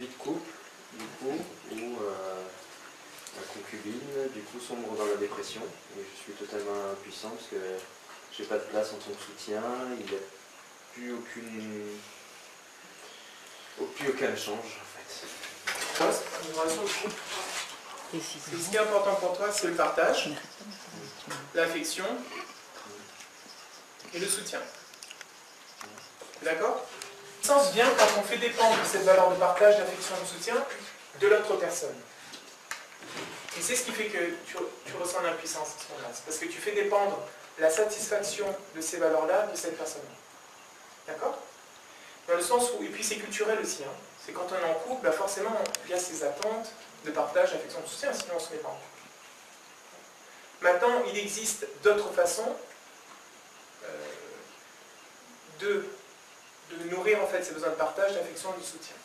Vie de couple, du coup, où ma concubine, du coup, sombre dans la dépression. Et je suis totalement impuissant parce que j'ai pas de place en tant que soutien. Il n'y a plus aucun échange, en fait. Toi, c'est une relation de couple. Ce qui est important pour toi, c'est le partage, l'affection et le soutien. D'accord? Le sens vient quand on fait dépendre cette valeur de partage, d'affection et de soutien de l'autre personne. Et c'est ce qui fait que tu ressens l'impuissance à ce moment-là. C'est parce que tu fais dépendre la satisfaction de ces valeurs-là de cette personne-là. D'accord? Dans le sens où, et puis c'est culturel aussi, hein. C'est quand on est en couple, bah forcément, il y a ces attentes de partage, d'affection, de soutien, sinon on ne se met pas en couple. Maintenant, il existe d'autres façons de nourrir en fait ces besoins de partage, d'affection et de soutien.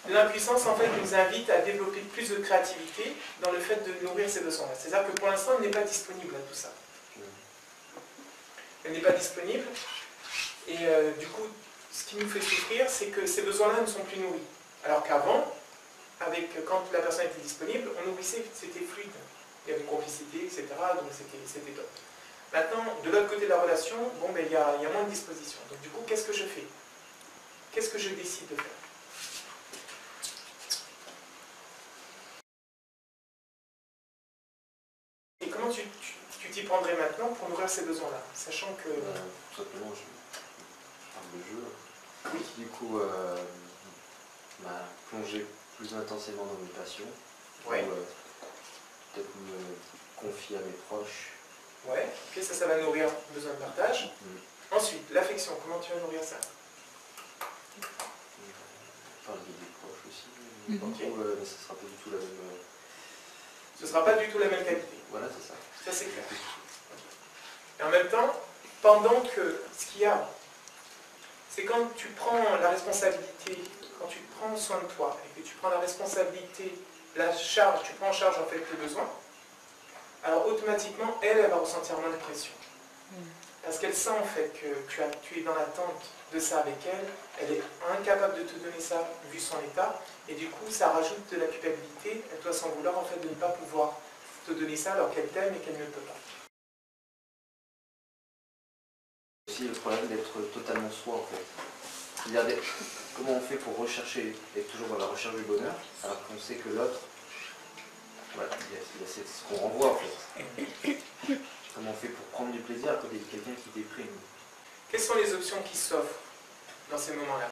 L'impuissance en fait nous invite à développer plus de créativité dans le fait de nourrir ces besoins-là. C'est-à-dire que pour l'instant, elle n'est pas disponible à tout ça. Elle n'est pas disponible et du coup, ce qui nous fait souffrir, c'est que ces besoins-là ne sont plus nourris. Alors qu'avant, quand la personne était disponible, on nourrissait, c'était fluide. Il y avait une complicité, etc. Donc c'était top. Maintenant, de l'autre côté de la relation, bon, ben, il y a moins de disposition. Donc du coup, qu'est-ce que je fais? Qu'est-ce que je décide de faire? Et comment tu t'y prendrais maintenant pour nourrir ces besoins-là, sachant que... Tout simplement, je parle de jeu. Oui. Qui du coup m'a plongé plus intensément dans mes passions. Ouais. Peut-être me confier à mes proches. Ouais, puis ça va nourrir le besoin de partage. Ensuite, l'affection, comment tu vas nourrir ça? Parler des proches aussi. Okay. Mais ce ne sera pas du tout la même... Ce ne sera pas du tout la même qualité. Voilà, c'est ça. Ça, c'est clair. Et en même temps, pendant que ce qu'il y a, c'est quand tu prends la responsabilité, quand tu prends soin de toi, et que tu prends la responsabilité, la charge, tu prends en charge en fait tes besoins, alors automatiquement, elle va ressentir moins de pression. Parce qu'elle sent en fait que tu es dans l'attente de ça avec elle, elle est incapable de te donner ça vu son état, et du coup ça rajoute de la culpabilité, elle doit s'en vouloir en fait de ne pas pouvoir te donner ça alors qu'elle t'aime et qu'elle ne peut pas. Aussi le problème d'être totalement soi en fait. C'est-à-dire comment on fait pour rechercher, être toujours dans la recherche du bonheur, alors qu'on sait que l'autre, voilà, il y a ce qu'on renvoie en fait. Comment on fait pour prendre du plaisir à côté de quelqu'un qui déprime? Quelles sont les options qui s'offrent dans ces moments-là?